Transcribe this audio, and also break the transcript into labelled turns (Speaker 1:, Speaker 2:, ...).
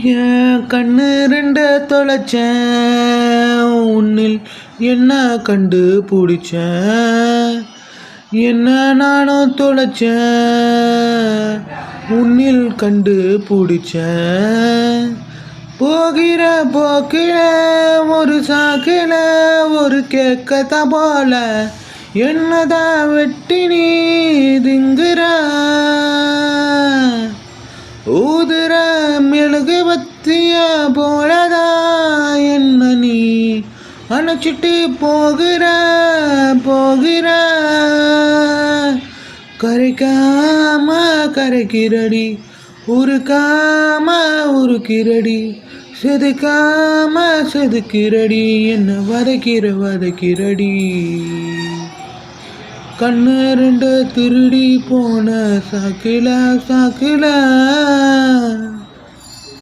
Speaker 1: என் கண்ணு ரெண்ட தொலைச்சேன் உன்னில் என்ன கண்டு பிடிச்சேன். என்ன நானும் தொலைச்சேன் உன்னில் கண்டு பிடிச்சேன். போகிற போக்கில ஒரு சாக்கில ஒரு கேட்கத்தான் போல என்னதான் வெட்டி நீ திங்குற. ஊதுற மெழுகு பத்திய போலதா என்ன நீ அணைச்சிட்டு போகிற போகிற. கரைக்காம கரைக்கிறடி உருக்காம உருக்கிறடி செதுக்காம செதுக்கிறடி என்ன வதைக்கிறடி. கண்ணு ரெண்டு திருடி போன சாக்கில